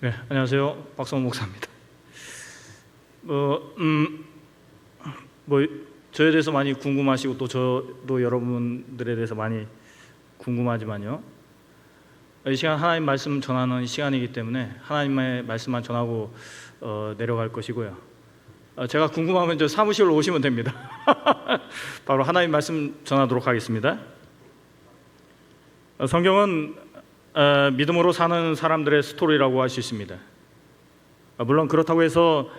네, 안녕하세요. 박성호 목사입니다. 저에 대해서 많이 궁금하시고 또 저도 여러분들에 대해서 많이 궁금하지만요. 이 시간 하나님 말씀 전하는 시간이기 때문에 하나님의 말씀만 전하고 내려갈 것이고요. 제가 궁금하면 저 사무실로 오시면 됩니다. 바로 하나님 말씀 전하도록 하겠습니다. 성경은 믿음으로 사는 사람들의 스토리라고 할 수 있습니다. 물론 그렇다고 해서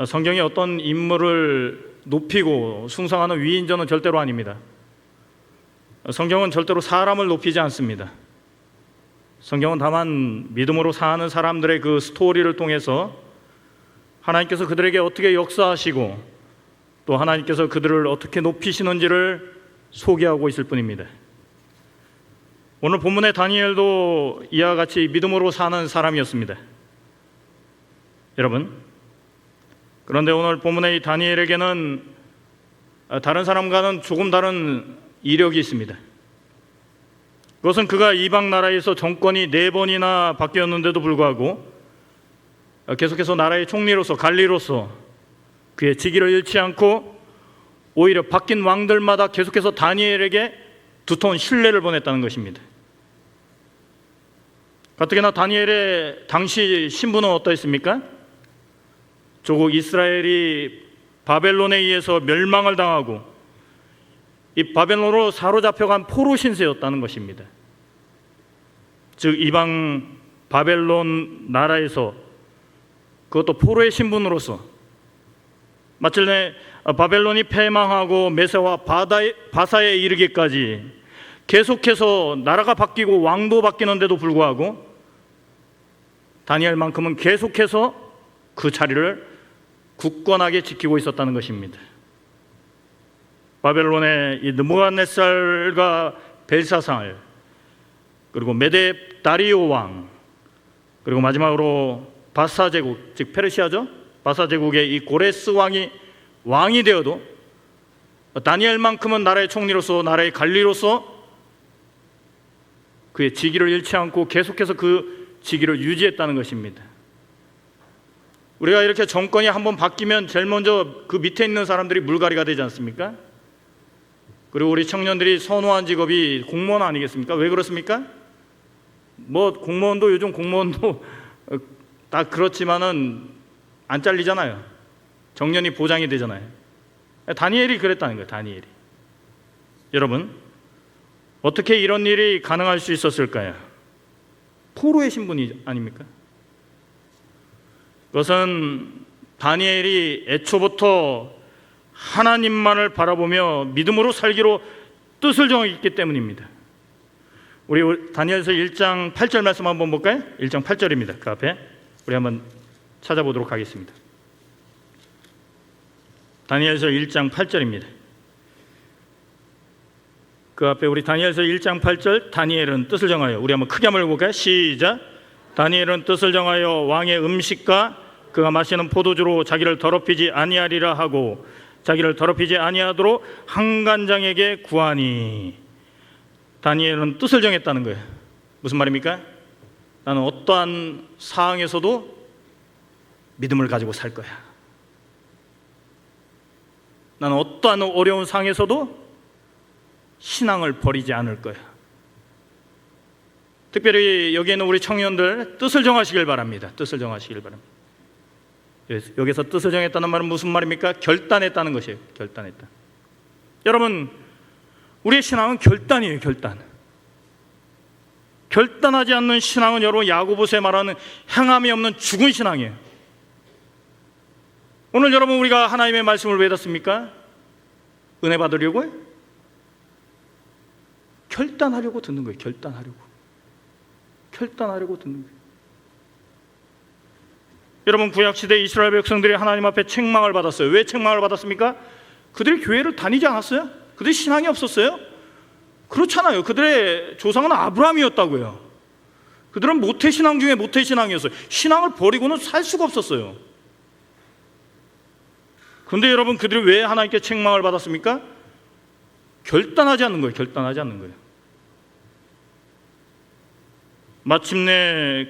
성경이 어떤 인물을 높이고 숭상하는 위인전은 절대로 아닙니다. 성경은 절대로 사람을 높이지 않습니다. 성경은 다만 믿음으로 사는 사람들의 그 스토리를 통해서 하나님께서 그들에게 어떻게 역사하시고 또 하나님께서 그들을 어떻게 높이시는지를 소개하고 있을 뿐입니다. 오늘 본문의 다니엘도 이와 같이 믿음으로 사는 사람이었습니다. 여러분, 그런데 오늘 본문의 이 다니엘에게는 다른 사람과는 조금 다른 이력이 있습니다. 그것은 그가 이방 나라에서 정권이 4번이나 바뀌었는데도 불구하고 계속해서 나라의 총리로서 관리로서 그의 직위를 잃지 않고 오히려 바뀐 왕들마다 계속해서 다니엘에게 두터운 신뢰를 보냈다는 것입니다. 가뜩이나 다니엘의 당시 신분은 어떠했습니까? 조국 이스라엘이 바벨론에 의해서 멸망을 당하고 이 바벨론으로 사로잡혀간 포로 신세였다는 것입니다. 즉 이방 바벨론 나라에서 그것도 포로의 신분으로서 마침내 바벨론이 패망하고 메세와 바사에 이르기까지 계속해서 나라가 바뀌고 왕도 바뀌는데도 불구하고 다니엘만큼은 계속해서 그 자리를 굳건하게 지키고 있었다는 것입니다. 바벨론의 이 느부갓네살과 벨사살, 그리고 메데 다리오 왕, 그리고 마지막으로 바사 제국, 즉 페르시아죠. 바사 제국의 이 고레스 왕이 되어도 다니엘만큼은 나라의 총리로서 나라의 관리로서 그의 직위를 잃지 않고 계속해서 그 직위를 유지했다는 것입니다. 우리가 이렇게 정권이 한번 바뀌면 제일 먼저 그 밑에 있는 사람들이 물갈이가 되지 않습니까? 그리고 우리 청년들이 선호한 직업이 공무원 아니겠습니까? 왜 그렇습니까? 공무원도 요즘 공무원도 다 그렇지만은 안 잘리잖아요. 정년이 보장이 되잖아요. 다니엘이 그랬다는 거예요. 다니엘이. 여러분, 어떻게 이런 일이 가능할 수 있었을까요? 포로의 신분이 아닙니까? 그것은 다니엘이 애초부터 하나님만을 바라보며 믿음으로 살기로 뜻을 정했기 때문입니다. 우리 다니엘서 1장 8절 말씀 한번 볼까요? 1장 8절입니다. 그 앞에 우리 한번 찾아보도록 하겠습니다. 다니엘서 1장 8절입니다. 그 앞에 우리 다니엘서 1장 8절 다니엘은 뜻을 정하여, 우리 한번 크게 한번 읽어볼까요? 시작. 다니엘은 뜻을 정하여 왕의 음식과 그가 마시는 포도주로 자기를 더럽히지 아니하리라 하고 자기를 더럽히지 아니하도록 한간장에게 구하니. 다니엘은 뜻을 정했다는 거예요. 무슨 말입니까? 나는 어떠한 상황에서도 믿음을 가지고 살 거야. 나는 어떠한 어려운 상황에서도 신앙을 버리지 않을 거야. 특별히 여기에 있는 우리 청년들 뜻을 정하시길 바랍니다. 뜻을 정하시길 바랍니다. 여기서 뜻을 정했다는 말은 무슨 말입니까? 결단했다는 것이에요. 결단했다. 여러분, 우리의 신앙은 결단이에요. 결단. 결단하지 않는 신앙은 여러분 야고보서에 말하는 행함이 없는 죽은 신앙이에요. 오늘 여러분 우리가 하나님의 말씀을 왜 듣습니까? 은혜 받으려고요? 결단하려고 듣는 거예요. 결단하려고 듣는 거예요. 여러분, 구약시대 이스라엘 백성들이 하나님 앞에 책망을 받았어요. 왜 책망을 받았습니까? 그들이 교회를 다니지 않았어요? 그들이 신앙이 없었어요? 그렇잖아요. 그들의 조상은 아브라함이었다고요. 그들은 모태신앙 중에 모태신앙이었어요. 신앙을 버리고는 살 수가 없었어요. 그런데 여러분, 그들이 왜 하나님께 책망을 받았습니까? 결단하지 않는 거예요. 결단하지 않는 거예요. 마침내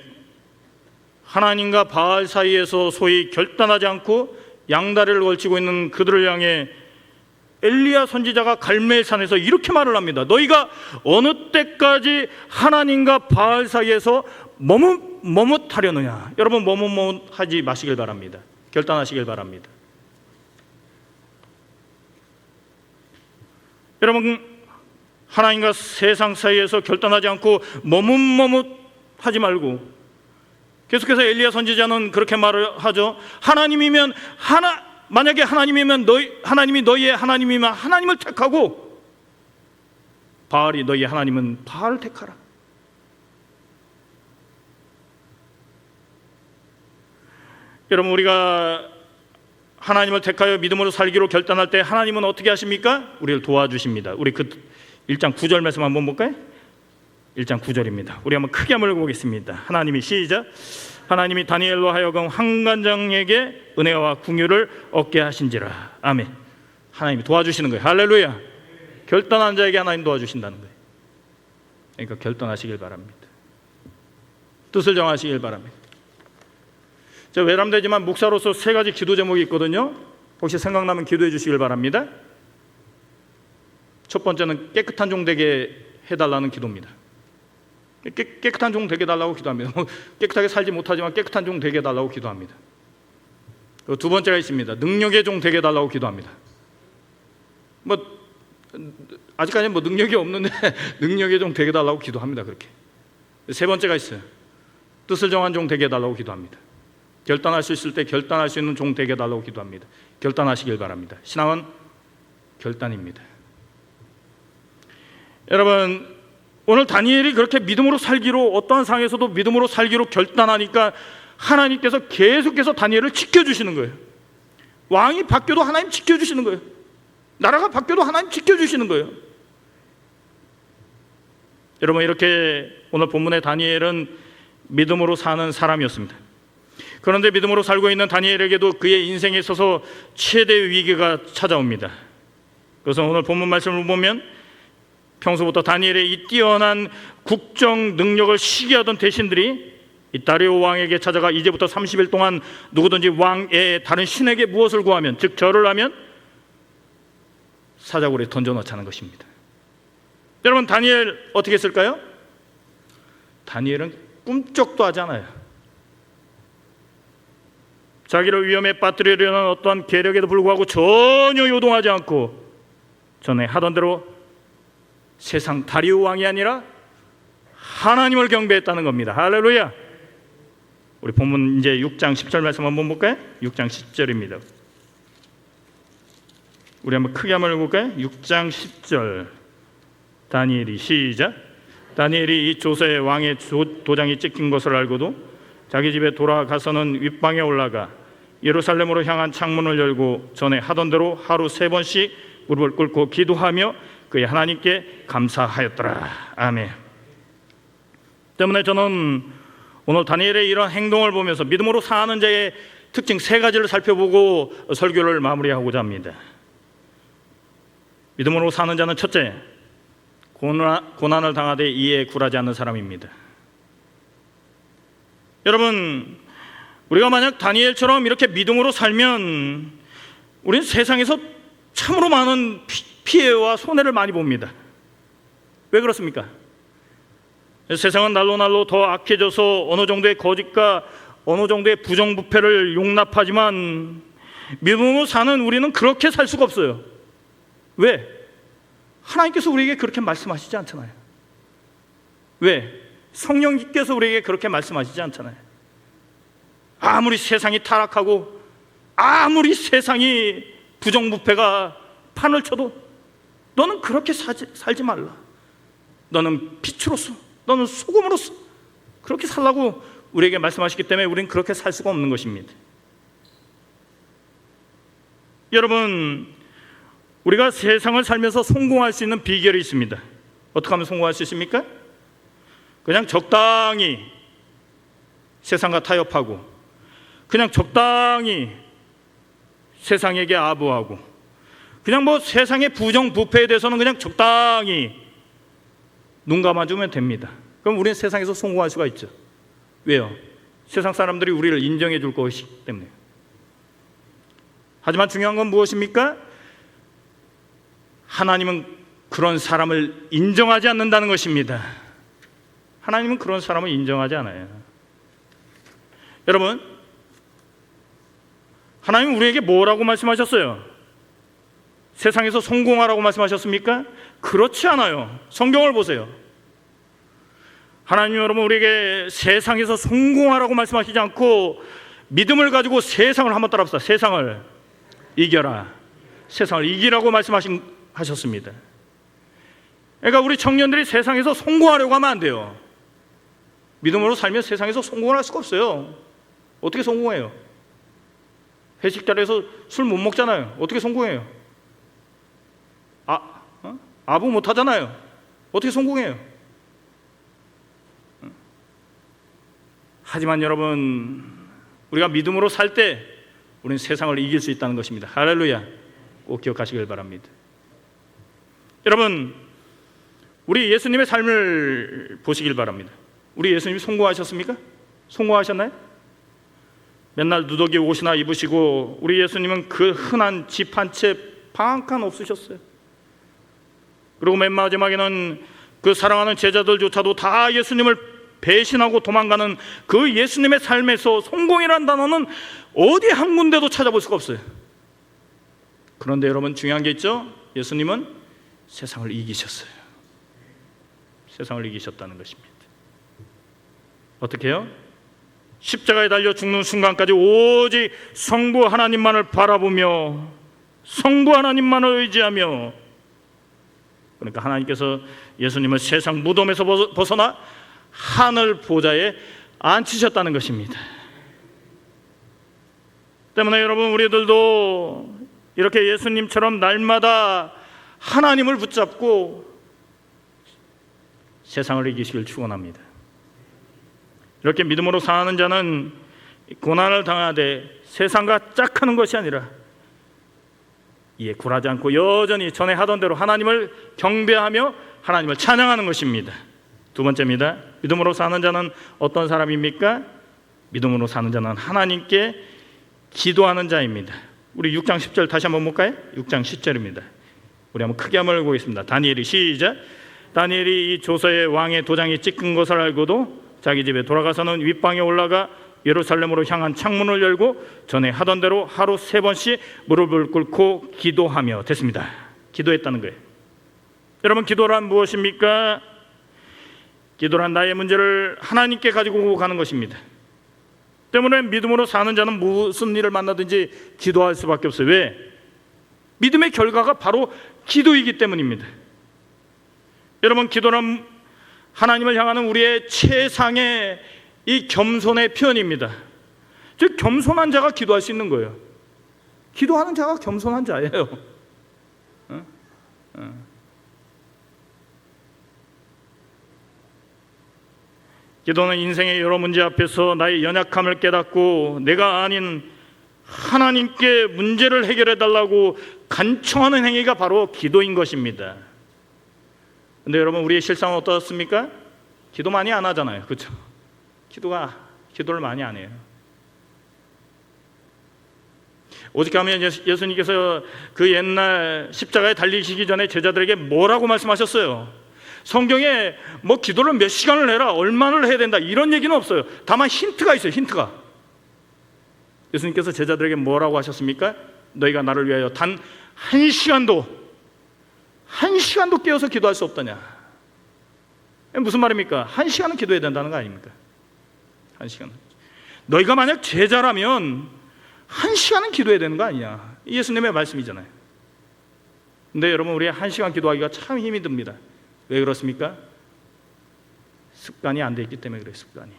하나님과 바알 사이에서 소위 결단하지 않고 양다리를 걸치고 있는 그들을 향해 엘리야 선지자가 갈멜산에서 이렇게 말을 합니다. 너희가 어느 때까지 하나님과 바알 사이에서 머뭇하려느냐. 여러분, 머뭇하지 마시길 바랍니다. 결단하시길 바랍니다. 여러분, 하나님과 세상 사이에서 결단하지 않고 머뭇하지 말고, 계속해서 엘리야 선지자는 그렇게 말을 하죠. 만약에 하나님이 너희의 하나님이면 하나님을 택하고, 바알이 너희의 하나님은 바알을 택하라. 여러분, 우리가 하나님을 택하여 믿음으로 살기로 결단할 때 하나님은 어떻게 하십니까? 우리를 도와주십니다. 우리 그 1장 9절 말씀 한번 볼까요? 1장 9절입니다. 우리 한번 크게 한번 읽어보겠습니다. 하나님이 시작. 하나님이 다니엘로 하여금 환관장에게 은혜와 긍휼을 얻게 하신지라. 아멘. 하나님이 도와주시는 거예요. 할렐루야. 결단한 자에게 하나님 도와주신다는 거예요. 그러니까 결단하시길 바랍니다. 뜻을 정하시길 바랍니다. 저 외람되지만 목사로서 3가지 기도 제목이 있거든요. 혹시 생각나면 기도해 주시길 바랍니다. 첫 번째는 깨끗한 종 되게 해달라는 기도입니다. 깨끗한 종 되게 해달라고 기도합니다. 깨끗하게 살지 못하지만 깨끗한 종 되게 해달라고 기도합니다. 두 번째가 있습니다. 능력의 종 되게 해달라고 기도합니다. 아직까지는 능력이 없는데 능력의 종 되게 해달라고 기도합니다. 그렇게. 세 번째가 있어요. 뜻을 정한 종 되게 해달라고 기도합니다. 결단할 수 있을 때 결단할 수 있는 종 되게 해달라고 기도합니다. 결단하시길 바랍니다. 신앙은 결단입니다. 여러분, 오늘 다니엘이 그렇게 믿음으로 살기로, 어떠한 상황에서도 믿음으로 살기로 결단하니까 하나님께서 계속해서 다니엘을 지켜주시는 거예요. 왕이 바뀌어도 하나님 지켜주시는 거예요. 나라가 바뀌어도 하나님 지켜주시는 거예요. 여러분, 이렇게 오늘 본문의 다니엘은 믿음으로 사는 사람이었습니다. 그런데 믿음으로 살고 있는 다니엘에게도 그의 인생에 있어서 최대의 위기가 찾아옵니다. 그래서 오늘 본문 말씀을 보면 평소부터 다니엘의 이 뛰어난 국정 능력을 시기하던 대신들이 이 다리오 왕에게 찾아가 이제부터 30일 동안 누구든지 왕의 다른 신에게 무엇을 구하면, 즉 절을 하면 사자굴에 던져넣자는 것입니다. 여러분, 다니엘 어떻게 했을까요? 다니엘은 꿈쩍도 하지 않아요. 자기를 위험에 빠뜨리려는 어떠한 계략에도 불구하고 전혀 요동하지 않고 전에 하던 대로 세상 다리오 왕이 아니라 하나님을 경배했다는 겁니다. 할렐루야. 우리 본문 이제 6장 10절 말씀 한번 볼까요? 6장 10절입니다. 우리 한번 크게 한번 읽어볼까요? 6장 10절. 다니엘이 시작. 다니엘이 이 조서에 왕의 도장이 찍힌 것을 알고도 자기 집에 돌아가서는 윗방에 올라가 예루살렘으로 향한 창문을 열고 전에 하던 대로 하루 3번씩 무릎을 꿇고 기도하며 그의 하나님께 감사하였더라. 아멘. 때문에 저는 오늘 다니엘의 이런 행동을 보면서 믿음으로 사는 자의 특징 3가지를 살펴보고 설교를 마무리하고자 합니다. 믿음으로 사는 자는 첫째, 고난을 당하되 이에 굴하지 않는 사람입니다. 여러분, 우리가 만약 다니엘처럼 이렇게 믿음으로 살면 우리는 세상에서 참으로 많은 피해와 손해를 많이 봅니다. 왜 그렇습니까? 세상은 날로 더 악해져서 어느 정도의 거짓과 어느 정도의 부정부패를 용납하지만 믿음으로 사는 우리는 그렇게 살 수가 없어요. 왜? 하나님께서 우리에게 그렇게 말씀하시지 않잖아요. 왜? 성령님께서 우리에게 그렇게 말씀하시지 않잖아요. 아무리 세상이 타락하고 아무리 세상이 부정부패가 판을 쳐도 너는 그렇게 살지 말라. 너는 빛으로서, 너는 소금으로서 그렇게 살라고 우리에게 말씀하시기 때문에 우리는 그렇게 살 수가 없는 것입니다. 여러분, 우리가 세상을 살면서 성공할 수 있는 비결이 있습니다. 어떻게 하면 성공할 수 있습니까? 그냥 적당히 세상과 타협하고, 그냥 적당히 세상에게 아부하고, 그냥 세상의 부정부패에 대해서는 그냥 적당히 눈 감아주면 됩니다. 그럼 우리는 세상에서 성공할 수가 있죠. 왜요? 세상 사람들이 우리를 인정해 줄 것이기 때문에. 하지만 중요한 건 무엇입니까? 하나님은 그런 사람을 인정하지 않는다는 것입니다. 하나님은 그런 사람을 인정하지 않아요. 여러분, 하나님은 우리에게 뭐라고 말씀하셨어요? 세상에서 성공하라고 말씀하셨습니까? 그렇지 않아요. 성경을 보세요. 하나님 여러분 우리에게 세상에서 성공하라고 말씀하시지 않고 믿음을 가지고 세상을 한번 따라합시다. 세상을 이겨라. 세상을 이기라고 말씀하셨습니다. 그러니까 우리 청년들이 세상에서 성공하려고 하면 안 돼요. 믿음으로 살면 세상에서 성공을 할 수가 없어요. 어떻게 성공해요? 회식 자리에서 술 못 먹잖아요. 어떻게 성공해요? 아부 못 하잖아요. 어떻게 성공해요? 하지만 여러분, 우리가 믿음으로 살 때 우리는 세상을 이길 수 있다는 것입니다. 할렐루야. 꼭 기억하시길 바랍니다. 여러분, 우리 예수님의 삶을 보시길 바랍니다. 우리 예수님이 성공하셨습니까? 성공하셨나요? 맨날 누더기 옷이나 입으시고 우리 예수님은 그 흔한 집 한 채 방 한 칸 없으셨어요. 그리고 맨 마지막에는 그 사랑하는 제자들조차도 다 예수님을 배신하고 도망가는 그 예수님의 삶에서 성공이라는 단어는 어디 한 군데도 찾아볼 수가 없어요. 그런데 여러분 중요한 게 있죠? 예수님은 세상을 이기셨어요. 세상을 이기셨다는 것입니다. 어떻게 해요? 십자가에 달려 죽는 순간까지 오직 성부 하나님만을 바라보며 성부 하나님만을 의지하며, 그러니까 하나님께서 예수님을 세상 무덤에서 벗어나 하늘 보좌에 앉히셨다는 것입니다. 때문에 여러분 우리들도 이렇게 예수님처럼 날마다 하나님을 붙잡고 세상을 이기시길 축원합니다. 이렇게 믿음으로 사는 자는 고난을 당하되 세상과 짝하는 것이 아니라 이에 굴하지 않고 여전히 전에 하던 대로 하나님을 경배하며 하나님을 찬양하는 것입니다. 두 번째입니다. 믿음으로 사는 자는 어떤 사람입니까? 믿음으로 사는 자는 하나님께 기도하는 자입니다. 우리 6장 10절 다시 한번 볼까요? 6장 10절입니다. 우리 한번 크게 한번 읽어보겠습니다. 다니엘이 시작. 다니엘이 이 조서에 왕의 도장이 찍힌 것을 알고도 자기 집에 돌아가서는 윗방에 올라가 예루살렘으로 향한 창문을 열고 전에 하던 대로 하루 3번씩 무릎을 꿇고 기도하며 됐습니다. 기도했다는 거예요. 여러분, 기도란 무엇입니까? 기도란 나의 문제를 하나님께 가지고 가는 것입니다. 때문에 믿음으로 사는 자는 무슨 일을 만나든지 기도할 수밖에 없어요. 왜? 믿음의 결과가 바로 기도이기 때문입니다. 여러분, 기도는 하나님을 향하는 우리의 최상의 이 겸손의 표현입니다. 즉 겸손한 자가 기도할 수 있는 거예요. 기도하는 자가 겸손한 자예요. 기도는 인생의 여러 문제 앞에서 나의 연약함을 깨닫고 내가 아닌 하나님께 문제를 해결해 달라고 간청하는 행위가 바로 기도인 것입니다. 근데 여러분, 우리의 실상은 어떻습니까? 기도 많이 안 하잖아요. 그렇죠? 기도를 많이 안 해요. 오직하면 예수님께서 그 옛날 십자가에 달리시기 전에 제자들에게 뭐라고 말씀하셨어요? 성경에 뭐 기도를 몇 시간을 해라, 얼마를 해야 된다 이런 얘기는 없어요. 다만 힌트가 있어요. 힌트가. 예수님께서 제자들에게 뭐라고 하셨습니까? 너희가 나를 위하여 단 한 시간도 깨어서 기도할 수 없더냐. 무슨 말입니까? 1시간은 기도해야 된다는 거 아닙니까? 1시간. 너희가 만약 제자라면 1시간은 기도해야 되는 거 아니냐. 예수님의 말씀이잖아요. 근데 여러분, 우리 1시간 기도하기가 참 힘이 듭니다. 왜 그렇습니까? 습관이 안 돼 있기 때문에 그래요. 습관이.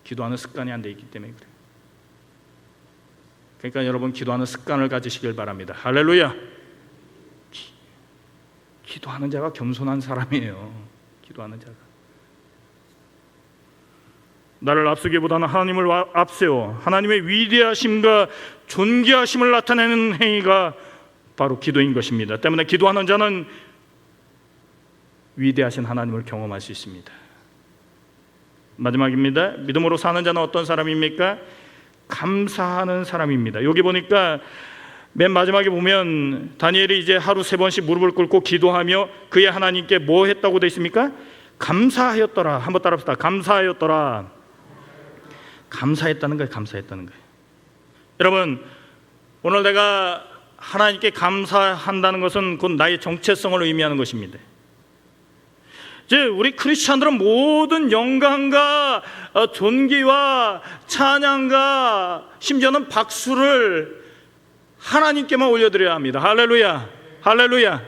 기도하는 습관이 안 돼 있기 때문에 그래요. 그러니까 여러분, 기도하는 습관을 가지시길 바랍니다. 할렐루야. 기도하는 자가 겸손한 사람이에요. 기도하는 자가. 나를 앞서기보다는 하나님을 앞세워 하나님의 위대하심과 존귀하심을 나타내는 행위가 바로 기도인 것입니다. 때문에 기도하는 자는 위대하신 하나님을 경험할 수 있습니다. 마지막입니다. 믿음으로 사는 자는 어떤 사람입니까? 감사하는 사람입니다. 여기 보니까 맨 마지막에 보면 다니엘이 이제 하루 3번씩 무릎을 꿇고 기도하며 그의 하나님께 뭐 했다고 되어 있습니까? 감사하였더라. 한번 따라합시다. 감사하였더라. 감사했다는 거예요. 감사했다는 거예요. 여러분, 오늘 내가 하나님께 감사한다는 것은 곧 나의 정체성을 의미하는 것입니다. 이제 우리 크리스찬들은 모든 영광과 존귀와 찬양과 심지어는 박수를 하나님께만 올려드려야 합니다. 할렐루야, 할렐루야.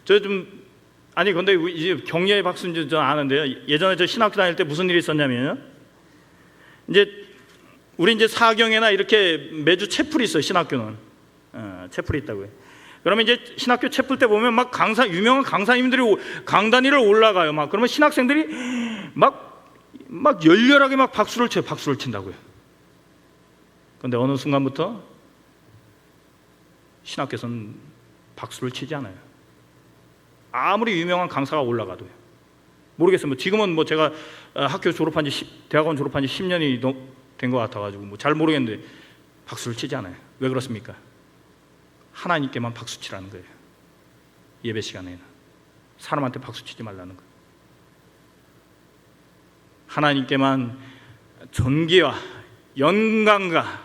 근데 이제 격려의 박수인지 저 아는데요. 예전에 저 신학교 다닐 때 무슨 일이 있었냐면, 우리 이제 사경회나 이렇게 매주 채플이 있어요. 신학교는 채플이 있다고요. 그러면 이제 신학교 채플 때 보면 막 유명한 강사님들이 강단위를 올라가요. 그러면 신학생들이 막 열렬하게 막 박수를 친다고요. 그런데 어느 순간부터 신학교에서는 박수를 치지 않아요. 아무리 유명한 강사가 올라가도요. 모르겠어요. 지금은 제가 학교 졸업한 지 대학원 졸업한 지 10년이 된 것 같아가지고 잘 모르겠는데 박수를 치지 않아요. 왜 그렇습니까? 하나님께만 박수 치라는 거예요. 예배 시간에는 사람한테 박수 치지 말라는 거예요. 하나님께만 존귀와 영광과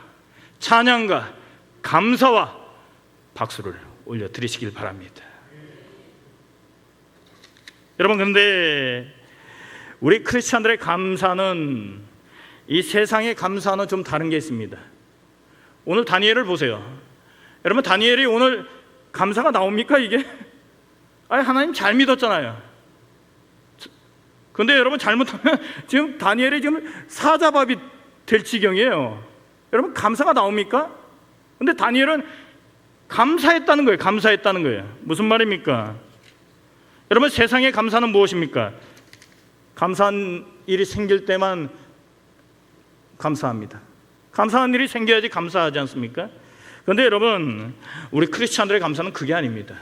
찬양과 감사와 박수를 올려드리시길 바랍니다. 여러분, 그런데 우리 크리스찬들의 감사는 이 세상의 감사는 좀 다른 게 있습니다. 오늘 다니엘을 보세요. 여러분, 다니엘이 오늘 감사가 나옵니까 이게? 하나님 잘 믿었잖아요. 그런데 여러분, 잘못하면 지금 다니엘이 지금 사자밥이 될 지경이에요. 여러분, 감사가 나옵니까? 그런데 다니엘은 감사했다는 거예요. 감사했다는 거예요. 무슨 말입니까? 여러분, 세상의 감사는 무엇입니까? 감사한 일이 생길 때만 감사합니다. 감사한 일이 생겨야지 감사하지 않습니까? 그런데 여러분, 우리 크리스찬들의 감사는 그게 아닙니다.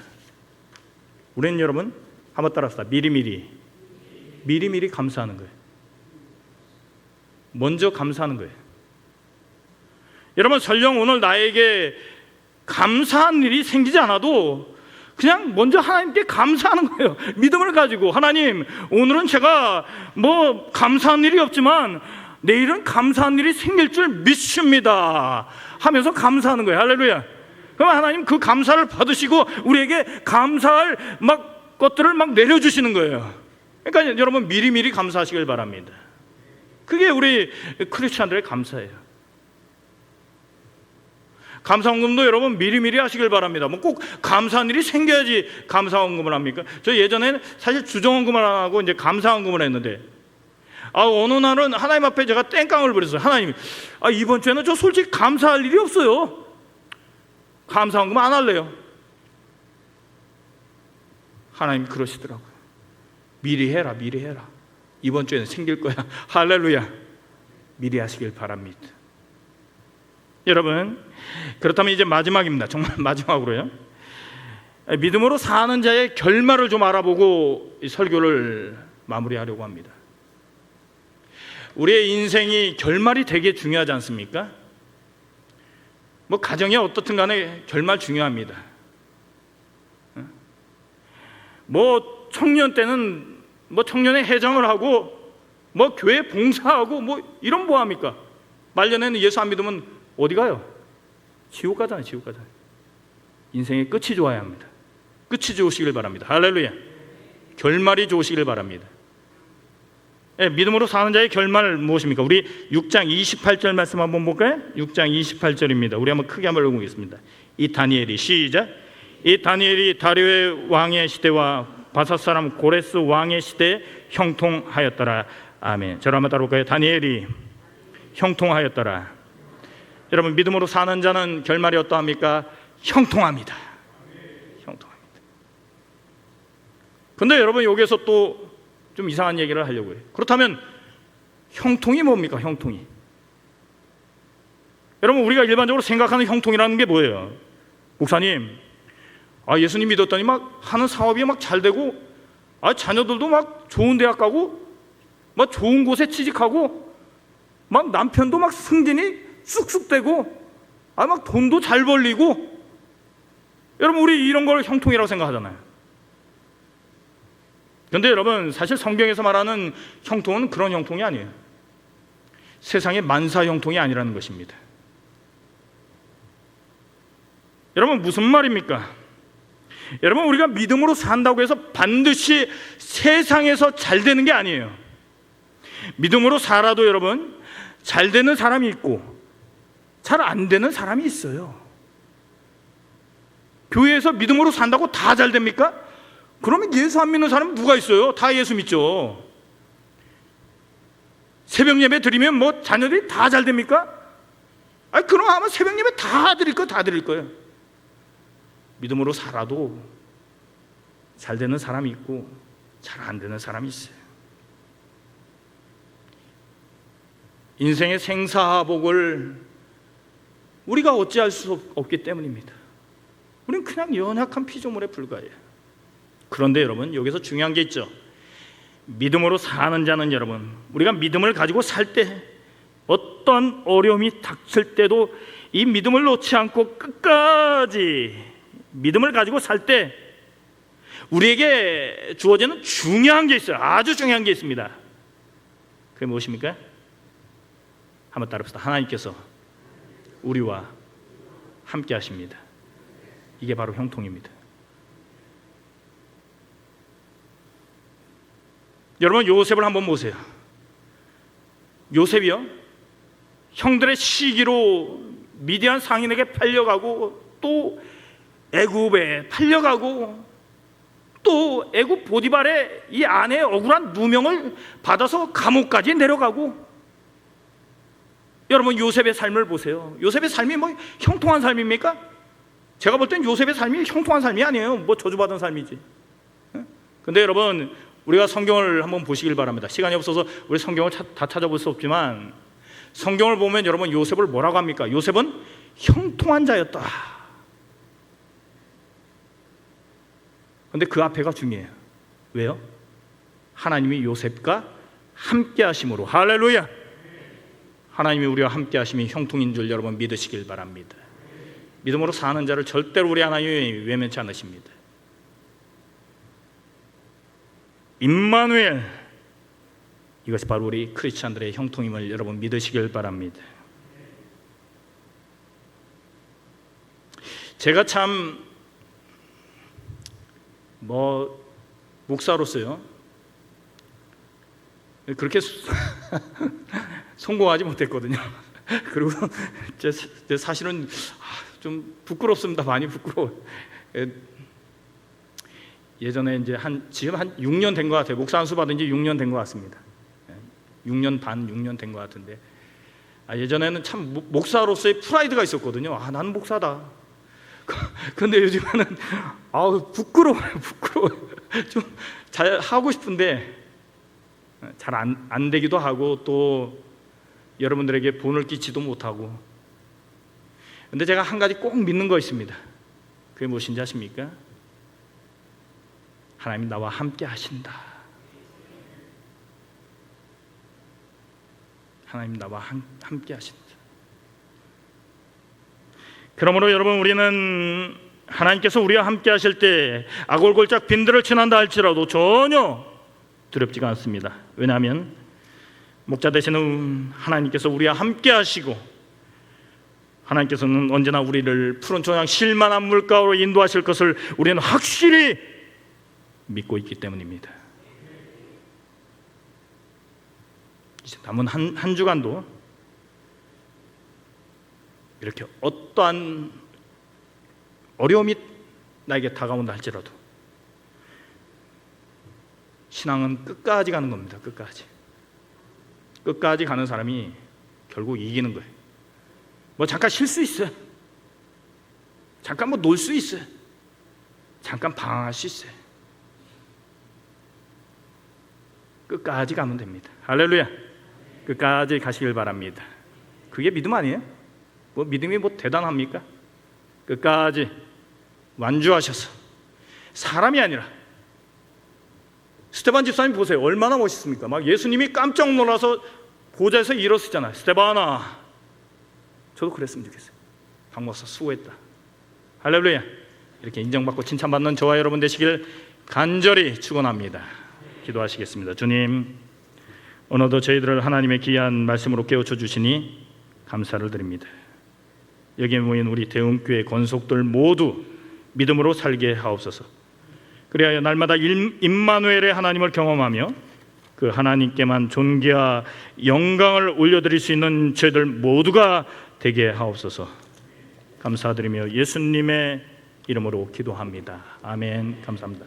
우리는 여러분, 한번 따라합시다. 미리미리 감사하는 거예요. 먼저 감사하는 거예요. 여러분, 설령 오늘 나에게 감사한 일이 생기지 않아도 그냥 먼저 하나님께 감사하는 거예요. 믿음을 가지고, 하나님, 오늘은 제가 감사한 일이 없지만 내일은 감사한 일이 생길 줄 믿습니다 하면서 감사하는 거예요. 할렐루야. 그럼 하나님 그 감사를 받으시고 우리에게 감사할 것들을 내려주시는 거예요. 그러니까 여러분, 미리미리 감사하시길 바랍니다. 그게 우리 크리스찬들의 감사예요. 감사헌금도 여러분 미리미리 하시길 바랍니다. 꼭 감사한 일이 생겨야지 감사헌금을 합니까? 저 예전에는 사실 주정헌금을 안 하고 이제 감사헌금을 했는데, 어느 날은 하나님 앞에 제가 땡깡을 부렸어요. 하나님, 이번 주에는 저 솔직히 감사할 일이 없어요. 감사헌금 안 할래요. 하나님 그러시더라고요. 미리 해라. 이번 주에는 생길 거야. 할렐루야. 미리 하시길 바랍니다. 여러분, 그렇다면 이제 마지막입니다. 정말 마지막으로요. 믿음으로 사는 자의 결말을 좀 알아보고 이 설교를 마무리하려고 합니다. 우리의 인생이 결말이 되게 중요하지 않습니까? 가정이 어떻든 간에 결말 중요합니다. 청년 때는 청년의 해장을 하고 교회 봉사하고 이런 합니까? 말년에는 예수 안 믿으면 어디 가요? 지옥 가잖아요. 인생의 끝이 좋아야 합니다. 끝이 좋으시길 바랍니다. 할렐루야. 결말이 좋으시길 바랍니다. 믿음으로 사는 자의 결말 무엇입니까? 우리 6장 28절 말씀 한번 볼까요? 6장 28절입니다. 우리 한번 크게 한번 읽어보겠습니다. 이 다니엘이, 시작. 이 다니엘이 다리오의 왕의 시대와 바사 사람 고레스 왕의 시대에 형통하였더라. 아멘. 저를 한번 따라볼까요? 다니엘이 형통하였더라. 여러분, 믿음으로 사는 자는 결말이 어떠합니까? 형통합니다. 형통합니다. 그런데 여러분, 여기서 또 좀 이상한 얘기를 하려고 해요. 그렇다면 형통이 뭡니까? 형통이. 여러분, 우리가 일반적으로 생각하는 형통이라는 게 뭐예요? 목사님, 예수님 믿었더니 하는 사업이 잘 되고, 자녀들도 좋은 대학 가고, 막 좋은 곳에 취직하고 막 남편도 막 승진이 쑥쑥 되고 막 돈도 잘 벌리고. 여러분, 우리 이런 걸 형통이라고 생각하잖아요. 그런데 여러분, 사실 성경에서 말하는 형통은 그런 형통이 아니에요. 세상의 만사 형통이 아니라는 것입니다. 여러분, 무슨 말입니까? 여러분, 우리가 믿음으로 산다고 해서 반드시 세상에서 잘 되는 게 아니에요. 믿음으로 살아도 여러분, 잘 되는 사람이 있고 잘 안 되는 사람이 있어요. 교회에서 믿음으로 산다고 다 잘 됩니까? 그러면 예수 안 믿는 사람은 누가 있어요? 다 예수 믿죠. 새벽 예배 드리면 뭐 자녀들이 다 잘 됩니까? 그럼 아마 새벽 예배 다 드릴 거예요. 믿음으로 살아도 잘 되는 사람이 있고 잘 안 되는 사람이 있어요. 인생의 생사복을 우리가 어찌할 수 없기 때문입니다. 우리는 그냥 연약한 피조물에 불과해요. 그런데 여러분, 여기서 중요한 게 있죠. 믿음으로 사는 자는 여러분, 우리가 믿음을 가지고 살 때 어떤 어려움이 닥칠 때도 이 믿음을 놓지 않고 끝까지 믿음을 가지고 살 때 우리에게 주어지는 중요한 게 있어요. 아주 중요한 게 있습니다. 그게 무엇입니까? 한번 따라합시다. 하나님께서 우리와 함께 하십니다. 이게 바로 형통입니다. 여러분, 요셉을 한번 보세요. 요셉이요, 형들의 시기로 미디안 상인에게 팔려가고 또 애굽에 팔려가고 또 애굽 보디발의 이 아내의 억울한 누명을 받아서 감옥까지 내려가고. 여러분, 요셉의 삶을 보세요. 요셉의 삶이 뭐 형통한 삶입니까? 제가 볼 땐 요셉의 삶이 형통한 삶이 아니에요. 뭐 저주받은 삶이지. 근데 여러분, 우리가 성경을 한번 보시길 바랍니다. 시간이 없어서 우리 성경을 다 찾아볼 수 없지만 성경을 보면 여러분, 요셉을 뭐라고 합니까? 요셉은 형통한 자였다. 근데 그 앞에가 중요해요. 왜요? 하나님이 요셉과 함께 하심으로. 할렐루야. 하나님이 우리와 함께 하심이 형통인 줄 여러분 믿으시길 바랍니다. 믿음으로 사는 자를 절대로 우리 하나님이 외면치 않으십니다. 임마누엘, 이것이 바로 우리 크리스찬들의 형통임을 여러분 믿으시길 바랍니다. 제가 참 목사로서요 그렇게 성공하지 못했거든요. 그리고 제 사실은 좀 부끄럽습니다. 많이 부끄러워. 예전에 이제 지금 한 6년 된 것 같아요. 목사 안수 받은 지 6년 된 것 같습니다. 6년 반, 6년 된 것 같은데 예전에는 참 목사로서의 프라이드가 있었거든요. 나는 목사다. 그런데 요즘에는 부끄러워요. 좀 잘 하고 싶은데 잘 안 되기도 하고 또 여러분들에게 본을 끼치도 못하고. 근데 제가 한 가지 꼭 믿는 거 있습니다. 그게 무엇인지 아십니까? 하나님 나와 함께 하신다. 하나님 나와 함께 하신다. 그러므로 여러분, 우리는 하나님께서 우리와 함께 하실 때 아골골짝 빈들을 지난다 할지라도 전혀 두렵지가 않습니다. 왜냐하면 목자 되시는 하나님께서 우리와 함께 하시고 하나님께서는 언제나 우리를 푸른 초장 실만한 물가로 인도하실 것을 우리는 확실히 믿고 있기 때문입니다. 이제 남은 한 주간도 이렇게 어떠한 어려움이 나에게 다가온다 할지라도 신앙은 끝까지 가는 겁니다. 끝까지 가는 사람이 결국 이기는 거예요. 잠깐 쉴 수 있어요. 잠깐 놀 수 있어요. 잠깐 방황할 수 있어요. 끝까지 가면 됩니다. 할렐루야. 끝까지 가시길 바랍니다. 그게 믿음 아니에요? 믿음이 대단합니까? 끝까지 완주하셔서 사람이 아니라 스데반 집사님 보세요. 얼마나 멋있습니까? 막 예수님이 깜짝 놀라서 보좌에서 일어서잖아요. 스데반아. 저도 그랬으면 좋겠어요. 박 목사 수고했다. 할렐루야. 이렇게 인정받고 칭찬받는 저와 여러분 되시길 간절히 축원합니다. 기도하시겠습니다. 주님, 오늘도 저희들을 하나님의 귀한 말씀으로 깨우쳐 주시니 감사를 드립니다. 여기에 모인 우리 대웅교회 권속들 모두 믿음으로 살게 하옵소서. 그래야 날마다 임마누엘의 하나님을 경험하며 그 하나님께만 존귀와 영광을 올려드릴 수 있는 저희들 모두가 되게 하옵소서. 감사드리며 예수님의 이름으로 기도합니다. 아멘. 감사합니다.